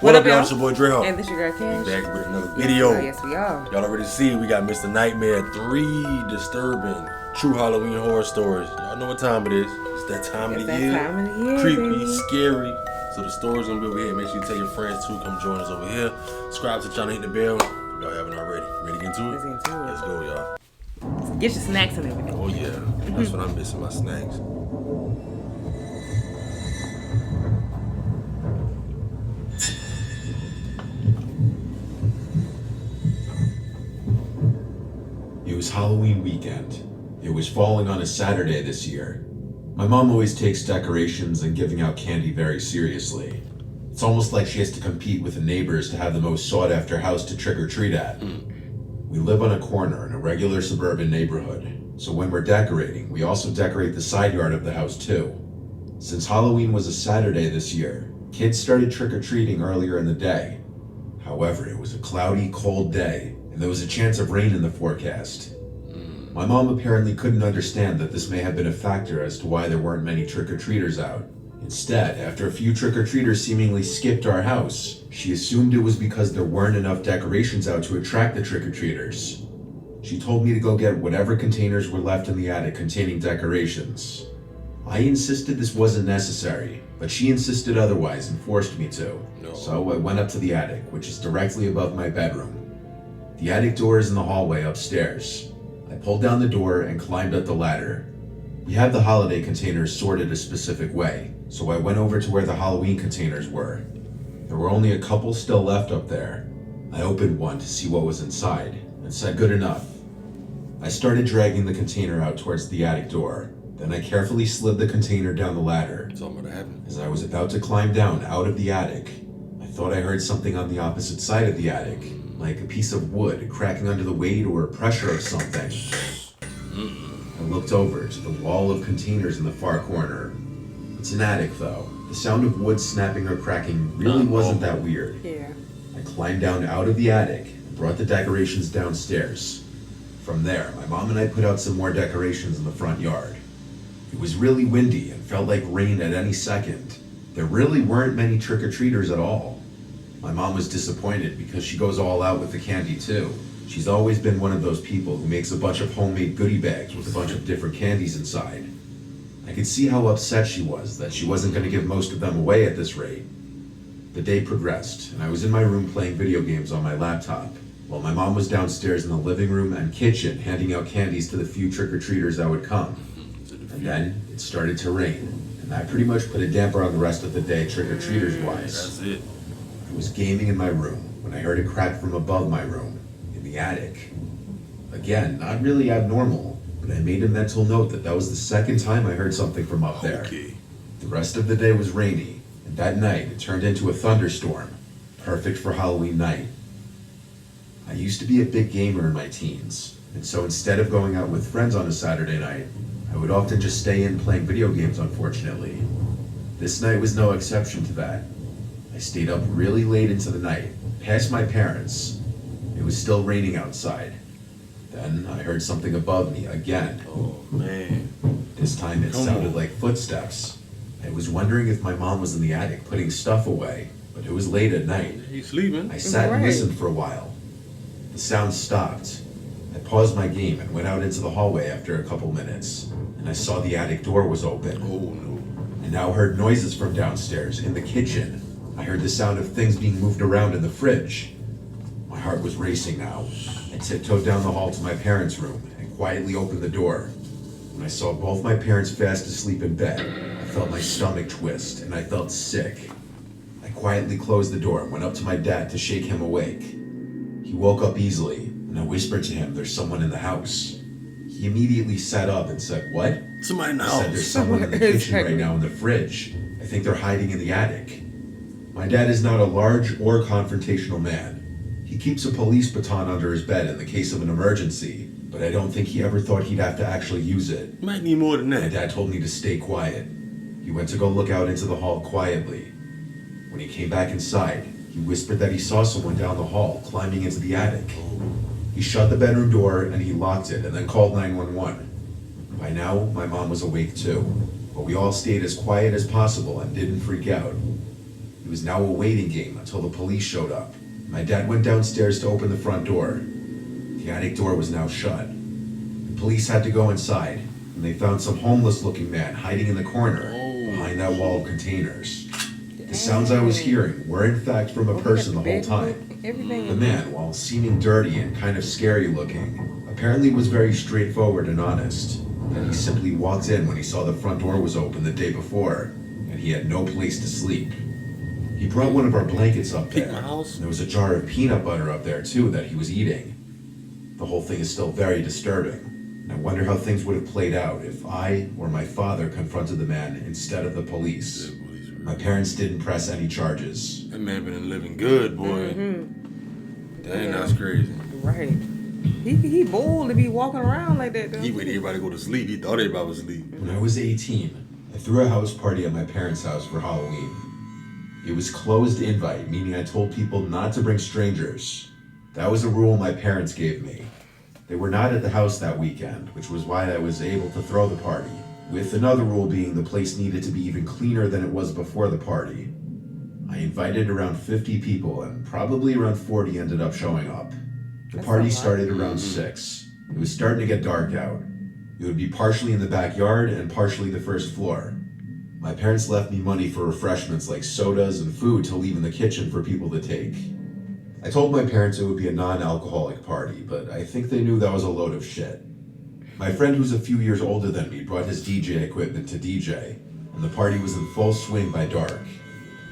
What up, y'all? It's your boy Dre Hall. And this your girl Cash. Back with another video. Yes, we are. Y'all already see we got Mr. Nightmare 3 disturbing true Halloween horror stories. Y'all know what time it is. It's that time of the year. Creepy, baby. Scary. So the story's gonna be over here. Make sure you tell your friends too. Come join us over here. Subscribe to the channel, hit the bell. If y'all haven't already. Ready to get into it? Let's get into it. Let's go, y'all. Get your snacks and everything. Oh yeah, that's what I'm missing, my snacks. It was Halloween weekend. It was falling on a Saturday this year. My mom always takes decorations and giving out candy very seriously. It's almost like she has to compete with the neighbors to have the most sought-after house to trick-or-treat at. We live on a corner in a regular suburban neighborhood, so when we're decorating, we also decorate the side yard of the house too. Since Halloween was a Saturday this year, kids started trick-or-treating earlier in the day. However, it was a cloudy, cold day, and there was a chance of rain in the forecast. My mom apparently couldn't understand that this may have been a factor as to why there weren't many trick-or-treaters out. Instead, after a few trick-or-treaters seemingly skipped our house, she assumed it was because there weren't enough decorations out to attract the trick-or-treaters. She told me to go get whatever containers were left in the attic containing decorations. I insisted this wasn't necessary, but she insisted otherwise and forced me to. So I went up to the attic, which is directly above my bedroom. The attic door is in the hallway upstairs. I pulled down the door and climbed up the ladder. We have the holiday containers sorted a specific way, so I went over to where the Halloween containers were. There were only a couple still left up there. I opened one to see what was inside, and said good enough. I started dragging the container out towards the attic door. Then I carefully slid the container down the ladder. Something gonna happen. As I was about to climb down out of the attic, I thought I heard something on the opposite side of the attic, like a piece of wood cracking under the weight or pressure of something. I looked over to the wall of containers in the far corner. It's an attic though. The sound of wood snapping or cracking really wasn't that weird. Yeah. I climbed down out of the attic and brought the decorations downstairs. From there, my mom and I put out some more decorations in the front yard. It was really windy and felt like rain at any second. There really weren't many trick-or-treaters at all. My mom was disappointed because she goes all out with the candy too. She's always been one of those people who makes a bunch of homemade goodie bags with a bunch of different candies inside. I could see how upset she was that she wasn't going to give most of them away at this rate. The day progressed, and I was in my room playing video games on my laptop, while my mom was downstairs in the living room and kitchen handing out candies to the few trick-or-treaters that would come. And then it started to rain, and that pretty much put a damper on the rest of the day trick-or-treaters wise. That's it. I was gaming in my room when I heard a crack from above my room, in the attic. Again, not really abnormal, but I made a mental note that was the second time I heard something from up there. Okay. The rest of the day was rainy, and that night it turned into a thunderstorm, perfect for Halloween night. I used to be a big gamer in my teens, and so instead of going out with friends on a Saturday night, I would often just stay in playing video games, unfortunately. This night was no exception to that. I stayed up really late into the night, past my parents. It was still raining outside. Then I heard something above me again. Oh man. This time it sounded like footsteps. I was wondering if my mom was in the attic putting stuff away, but it was late at night. He's sleeping. I sat and listened for a while. The sound stopped. I paused my game and went out into the hallway after a couple minutes, and I saw the attic door was open. Oh no. I now heard noises from downstairs in the kitchen. I heard the sound of things being moved around in the fridge. My heart was racing now. I tiptoed down the hall to my parents' room and quietly opened the door. When I saw both my parents fast asleep in bed, I felt my stomach twist and I felt sick. I quietly closed the door and went up to my dad to shake him awake. He woke up easily, and I whispered to him, "There's someone in the house." He immediately sat up and said, "What?" Somebody in the I said, house. "There's someone in the kitchen right now in the fridge. I think they're hiding in the attic." My dad is not a large or confrontational man. He keeps a police baton under his bed in the case of an emergency, but I don't think he ever thought he'd have to actually use it. You might need more than My that. dad told me to stay quiet. He went to go look out into the hall quietly. When he came back inside, he whispered that he saw someone down the hall climbing into the attic. He shut the bedroom door and he locked it and then called 911. By now, my mom was awake too, but we all stayed as quiet as possible and didn't freak out. It was now a waiting game until the police showed up. My dad went downstairs to open the front door. The attic door was now shut. The police had to go inside, and they found some homeless-looking man hiding in the corner behind that wall of containers. The sounds I was hearing were in fact from a person the whole time. The man, while seeming dirty and kind of scary looking, apparently was very straightforward and honest. That he simply walked in when he saw the front door was open the day before, and he had no place to sleep. He brought one of our blankets up there. There was a jar of peanut butter up there too that he was eating. The whole thing is still very disturbing. I wonder how things would have played out if I or my father confronted the man instead of the police. My parents didn't press any charges. That man been living good, boy. Dang, that's crazy. Right. He bold to be walking around like that, though. He waited everybody to go to sleep. He thought everybody was asleep. When I was 18, I threw a house party at my parents' house for Halloween. It was closed invite, meaning I told people not to bring strangers. That was a rule my parents gave me. They were not at the house that weekend, which was why I was able to throw the party. With another rule being the place needed to be even cleaner than it was before the party. I invited around 50 people, and probably around 40 ended up showing up. The party started around 6. It was starting to get dark out. It would be partially in the backyard and partially the first floor. My parents left me money for refreshments like sodas and food to leave in the kitchen for people to take. I told my parents it would be a non-alcoholic party, but I think they knew that was a load of shit. My friend, who's a few years older than me, brought his DJ equipment to DJ, and the party was in full swing by dark.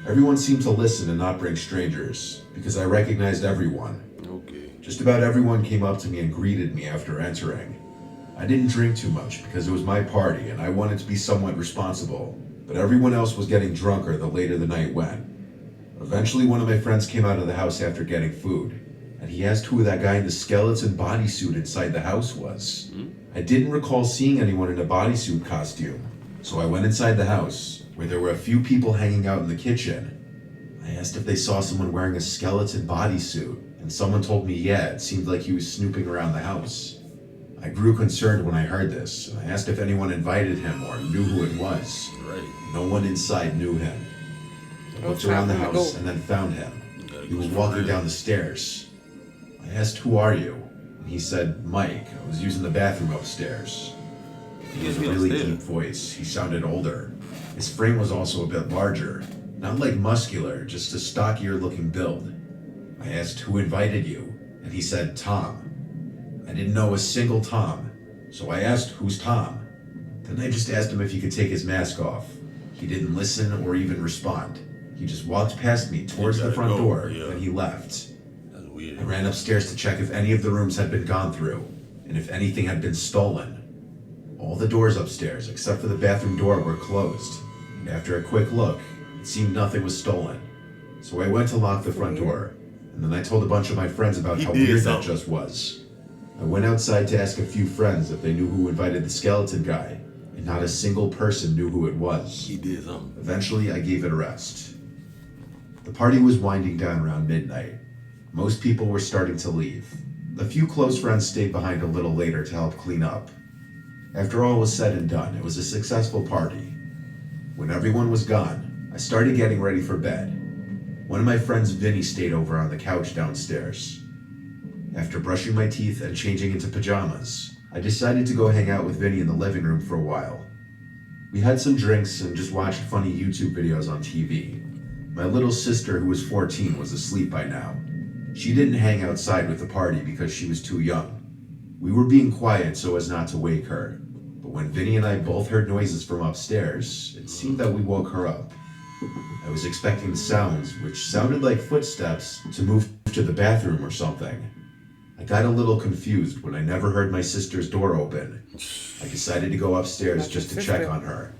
Everyone seemed to listen and not bring strangers, because I recognized everyone. Okay. Just about everyone came up to me and greeted me after entering. I didn't drink too much because it was my party and I wanted to be somewhat responsible, but everyone else was getting drunker the later the night went. Eventually, one of my friends came out of the house after getting food, and he asked who that guy in the skeleton bodysuit inside the house was. I didn't recall seeing anyone in a bodysuit costume, so I went inside the house, where there were a few people hanging out in the kitchen. I asked if they saw someone wearing a skeleton bodysuit, and someone told me yeah, it seemed like he was snooping around the house. I grew concerned when I heard this, and I asked if anyone invited him or knew who it was. Right. No one inside knew him. I looked around the house and then found him. He was walking down the stairs. I asked, "Who are you?" And he said, "Mike. I was using the bathroom upstairs." He has a really deep voice. He sounded older. His frame was also a bit larger. Not like muscular, just a stockier looking build. I asked, "Who invited you?" And he said, "Tom." I didn't know a single Tom, so I asked, "Who's Tom?" Then I just asked him if he could take his mask off. He didn't listen or even respond. He just walked past me towards the front door, then he left. That's weird. I ran upstairs to check if any of the rooms had been gone through, and if anything had been stolen. All the doors upstairs, except for the bathroom door, were closed, and after a quick look, it seemed nothing was stolen. So I went to lock the front door, and then I told a bunch of my friends about how weird that just was. I went outside to ask a few friends if they knew who invited the skeleton guy, and not a single person knew who it was. He did something. Eventually, I gave it a rest. The party was winding down around midnight. Most people were starting to leave. A few close friends stayed behind a little later to help clean up. After all was said and done, it was a successful party. When everyone was gone, I started getting ready for bed. One of my friends, Vinny, stayed over on the couch downstairs. After brushing my teeth and changing into pajamas, I decided to go hang out with Vinny in the living room for a while. We had some drinks and just watched funny YouTube videos on TV. My little sister, who was 14, was asleep by now. She didn't hang outside with the party because she was too young. We were being quiet so as not to wake her, but when Vinny and I both heard noises from upstairs, it seemed that we woke her up. I was expecting the sounds, which sounded like footsteps, to move to the bathroom or something. I got a little confused when I never heard my sister's door open. I decided to go upstairs just to check on her.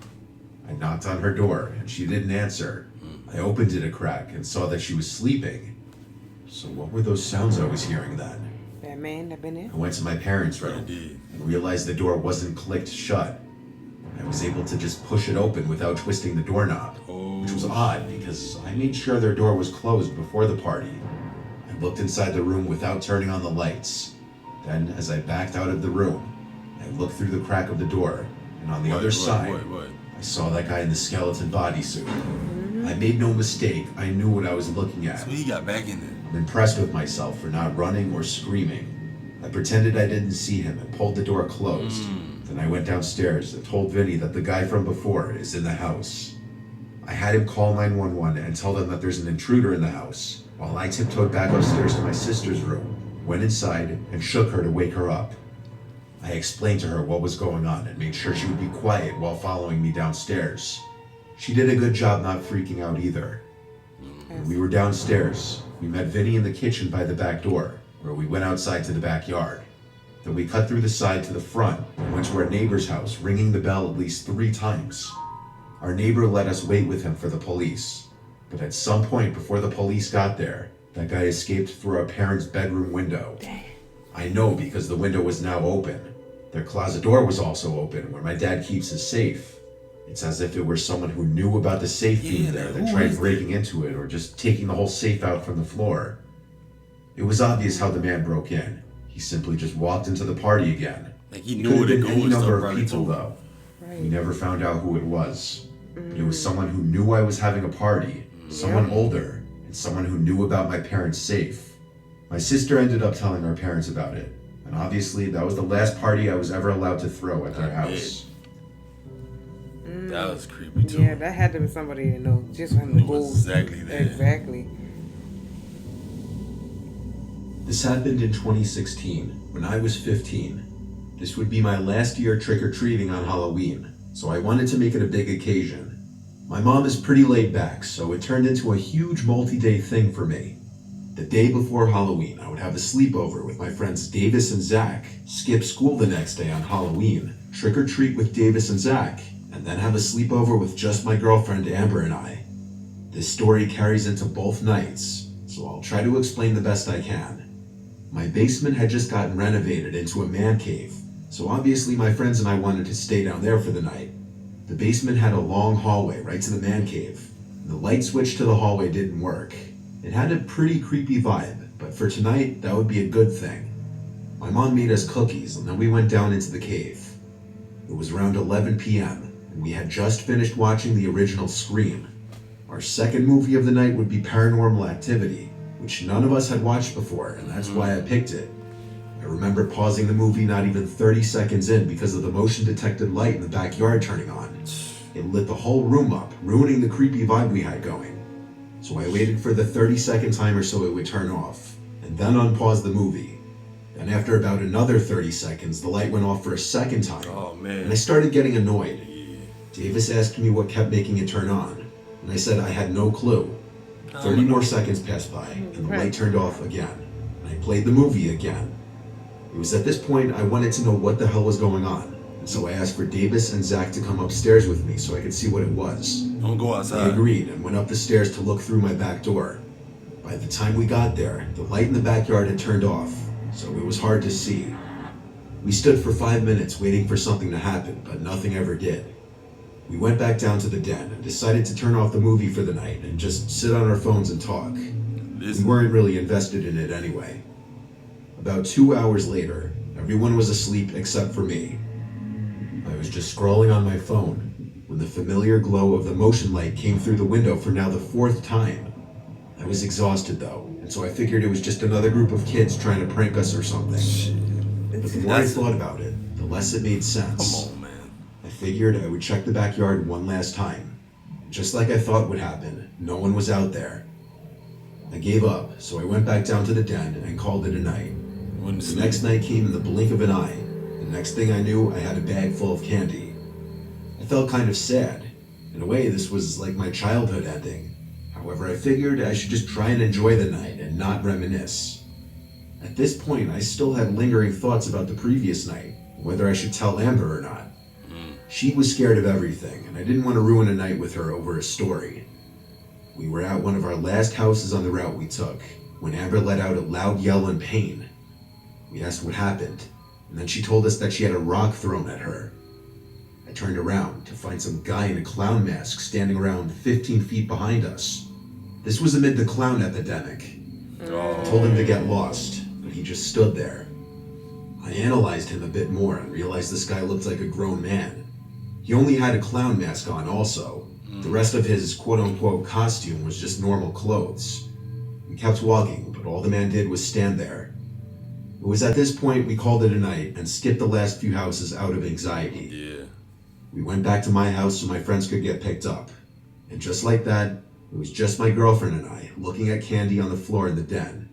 I knocked on her door, and she didn't answer. I opened it a crack and saw that she was sleeping. So what were those sounds I was hearing then? That man that been in? I went to my parents' room and realized the door wasn't clicked shut. I was able to just push it open without twisting the doorknob, which was odd because I made sure their door was closed before the party. I looked inside the room without turning on the lights. Then, as I backed out of the room, I looked through the crack of the door, and on the other side, I saw that guy in the skeleton bodysuit. I made no mistake. I knew what I was looking at. So he got back in there. I'm impressed with myself for not running or screaming. I pretended I didn't see him and pulled the door closed. Then I went downstairs and told Vinny that the guy from before is in the house. I had him call 911 and tell them that there's an intruder in the house, while I tiptoed back upstairs to my sister's room, went inside, and shook her to wake her up. I explained to her what was going on and made sure she would be quiet while following me downstairs. She did a good job not freaking out either. When we were downstairs, we met Vinny in the kitchen by the back door, where we went outside to the backyard. Then we cut through the side to the front and went to our neighbor's house, ringing the bell at least 3 times. Our neighbor let us wait with him for the police, but at some point before the police got there, that guy escaped through our parents' bedroom window. I know because the window was now open. Their closet door was also open, where my dad keeps his safe. It's as if it were someone who knew about the safe being there that tried breaking into it or just taking the whole safe out from the floor. It was obvious how the man broke in. He simply just walked into the party again. Like he knew where to go. Any number of people though. We never found out who it was. But it was someone who knew I was having a party, someone older, and someone who knew about my parents' safe. My sister ended up telling our parents about it, and obviously that was the last party I was ever allowed to throw at their house. That was creepy too. Yeah, that had to be somebody to know just from the gold. Exactly that. Exactly. This happened in 2016, when I was 15. This would be my last year trick-or-treating on Halloween, so I wanted to make it a big occasion. My mom is pretty laid back, so it turned into a huge multi-day thing for me. The day before Halloween, I would have a sleepover with my friends Davis and Zach, skip school the next day on Halloween, trick-or-treat with Davis and Zach, and then have a sleepover with just my girlfriend Amber and I. This story carries into both nights, so I'll try to explain the best I can. My basement had just gotten renovated into a man cave, so obviously my friends and I wanted to stay down there for the night. The basement had a long hallway right to the man cave. The light switch to the hallway didn't work. It had a pretty creepy vibe, but for tonight, that would be a good thing. My mom made us cookies, and then we went down into the cave. It was around 11 p.m., and we had just finished watching the original Scream. Our second movie of the night would be Paranormal Activity, which none of us had watched before, and that's why I picked it. I remember pausing the movie not even 30 seconds in because of the motion-detected light in the backyard turning on. It lit the whole room up, ruining the creepy vibe we had going. So I waited for the 30-second timer so it would turn off, and then unpaused the movie. Then after about another 30 seconds, the light went off for a second time. Oh, man. And I started getting annoyed. Davis asked me what kept making it turn on, and I said I had no clue. 30 more seconds passed by, and the light turned off again, and I played the movie again. It was at this point I wanted to know what the hell was going on, and so I asked for Davis and Zach to come upstairs with me so I could see what it was. Don't go outside. They agreed and went up the stairs to look through my back door. By the time we got there, the light in the backyard had turned off, so it was hard to see. We stood for 5 minutes waiting for something to happen, but nothing ever did. We went back down to the den and decided to turn off the movie for the night and just sit on our phones and talk. We weren't really invested in it anyway. About 2 hours later, everyone was asleep except for me. I was just scrolling on my phone when the familiar glow of the motion light came through the window for now the 4th time. I was exhausted though, and so I figured it was just another group of kids trying to prank us or something. But the more I thought about it, the less it made sense. Come on, man. I figured I would check the backyard one last time. Just like I thought would happen, no one was out there. I gave up, so I went back down to the den and called it a night. The next night came in the blink of an eye. The next thing I knew, I had a bag full of candy. I felt kind of sad. In a way, this was like my childhood ending. However, I figured I should just try and enjoy the night and not reminisce. At this point, I still had lingering thoughts about the previous night, whether I should tell Amber or not. She was scared of everything, and I didn't want to ruin a night with her over a story. We were at one of our last houses on the route we took, when Amber let out a loud yell in pain. We asked what happened, and then she told us that she had a rock thrown at her. I turned around to find some guy in a clown mask standing around 15 feet behind us. This was amid the clown epidemic. I told him to get lost, but he just stood there. I analyzed him a bit more and realized this guy looked like a grown man. He only had a clown mask on also, The rest of his quote-unquote costume was just normal clothes. We kept walking, but all the man did was stand there. It was at this point we called it a night and skipped the last few houses out of anxiety. Yeah. We went back to my house so my friends could get picked up. And just like that, it was just my girlfriend and I looking at Candy on the floor in the den.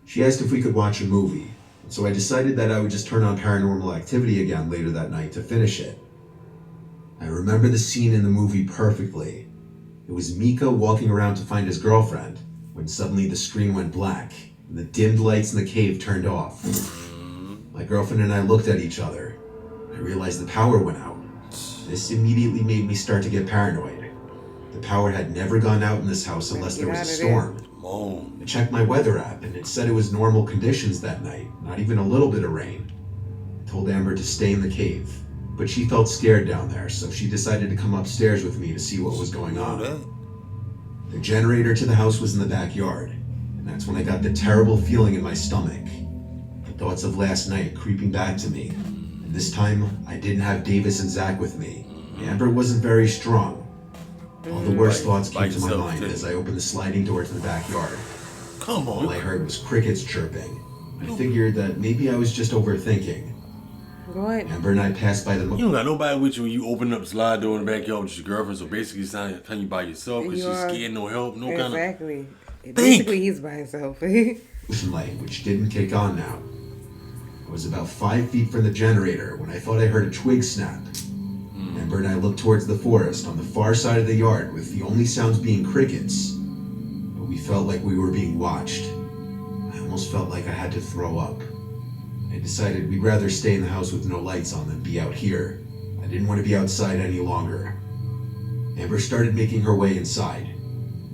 She asked if we could watch a movie, and so I decided that I would just turn on Paranormal Activity again later that night to finish it. I remember the scene in the movie perfectly. It was Mika walking around to find his girlfriend when suddenly the screen went black and the dimmed lights in the cave turned off. My girlfriend and I looked at each other. I realized the power went out. This immediately made me start to get paranoid. The power had never gone out in this house unless there was a storm. I checked my weather app and it said it was normal conditions that night, not even a little bit of rain. I told Amber to stay in the cave, but she felt scared down there, so she decided to come upstairs with me to see what was going on. The generator to the house was in the backyard, and that's when I got the terrible feeling in my stomach. The thoughts of last night creeping back to me, and this time I didn't have Davis and Zach with me. Amber wasn't very strong. All the worst thoughts came to my mind as I opened the sliding door to the backyard. Come on. All I heard was crickets chirping. I figured that maybe I was just overthinking. Go ahead. Amber and I passed by the... You don't got nobody with you when you open up the slide door in the backyard with your girlfriend, so basically it's not you by yourself because she's scared, no help, no kind of... Exactly. Basically, he's by himself. light, which didn't kick on now. I was about 5 feet from the generator when I thought I heard a twig snap. Amber and I looked towards the forest on the far side of the yard with the only sounds being crickets. But we felt like we were being watched. I almost felt like I had to throw up. I decided we'd rather stay in the house with no lights on than be out here. I didn't want to be outside any longer. Amber started making her way inside.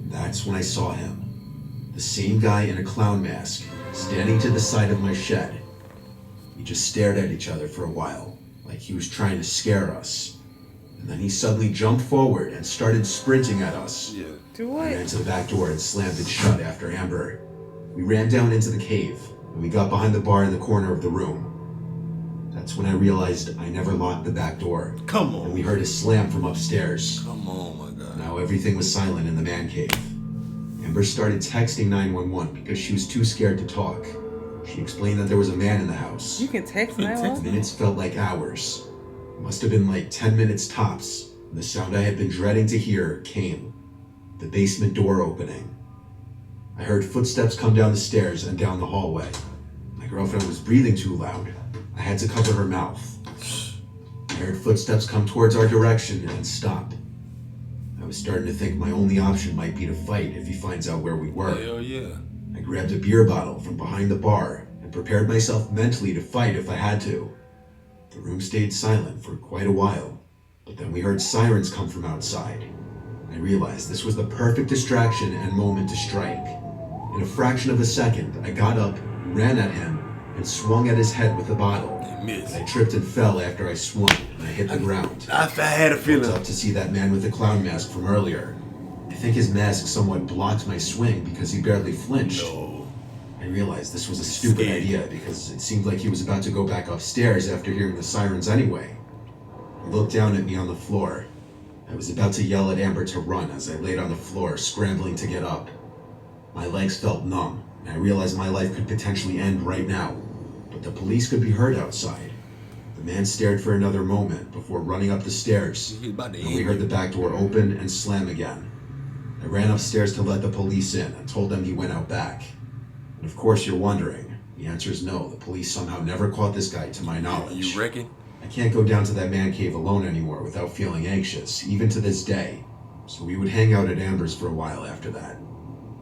That's when I saw him. The same guy in a clown mask, standing to the side of my shed. We just stared at each other for a while, like he was trying to scare us. And then he suddenly jumped forward and started sprinting at us. Yeah. Do what? I ran to the back door and slammed it shut after Amber. We ran down into the cave, and we got behind the bar in the corner of the room. That's when I realized I never locked the back door. Come on. And we heard a slam from upstairs. Come on, my God. Now everything was silent in the man cave. Amber started texting 911 because she was too scared to talk. She explained that there was a man in the house. You can text 911? Minutes felt like hours. It must have been like 10 minutes tops. And the sound I had been dreading to hear came. The basement door opening. I heard footsteps come down the stairs and down the hallway. My girlfriend was breathing too loud. I had to cover her mouth. I heard footsteps come towards our direction and stop. I was starting to think my only option might be to fight if he finds out where we were. Hell yeah. I grabbed a beer bottle from behind the bar and prepared myself mentally to fight if I had to. The room stayed silent for quite a while, but then we heard sirens come from outside. I realized this was the perfect distraction and moment to strike. In a fraction of a second, I got up, ran at him, and swung at his head with the bottle. Missed. I tripped and fell after I swung, and I hit the ground. I had a I looked feeling. up to see that man with the clown mask from earlier. I think his mask somewhat blocked my swing because he barely flinched. No. I realized this was a stupid idea because it seemed like he was about to go back upstairs after hearing the sirens anyway. He looked down at me on the floor. I was about to yell at Amber to run as I laid on the floor, scrambling to get up. My legs felt numb, and I realized my life could potentially end right now, but the police could be heard outside. The man stared for another moment before running up the stairs, and we heard the back door open and slam again. I ran upstairs to let the police in and told them he went out back. And of course you're wondering, the answer is no, the police somehow never caught this guy to my knowledge. You reckon? I can't go down to that man cave alone anymore without feeling anxious, even to this day. So we would hang out at Amber's for a while after that.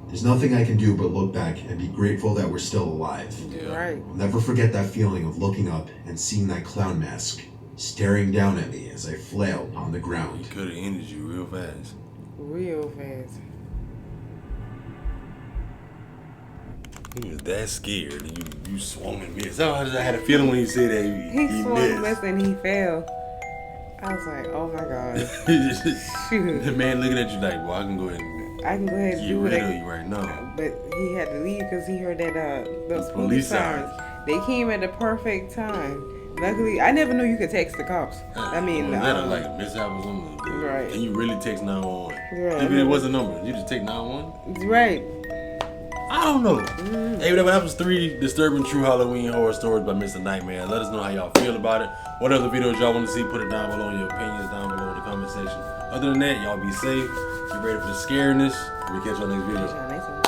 There's nothing I can do but look back and be grateful that we're still alive. Yeah. Right. I'll never forget that feeling of looking up and seeing that clown mask staring down at me as I flailed on the He ground. could have ended you real fast. Real fast. He was that scared and you swung and missed. I had a feeling when he said that He swung, missed. missed, and he fell. I was like, oh my God. Shoot. The man looking at you like, well, I can go ahead and I can go ahead and get do rid it. of you right now. But he had to leave because he heard that those The police police sirens. They came at the perfect time. Luckily, I never knew you could text the cops. I mean, like a mishap or something. Right. And you really text 911. Right. Maybe it was a number. You just take 911. Right. I don't know. Hey, that was 3 disturbing true Halloween horror stories by Mr. Nightmare. Let us know how y'all feel about it. What other videos y'all want to see? Put it down below. Your opinions down below in the comment section. Other than that, y'all be safe. Get ready for the scariness. We catch you on the next video.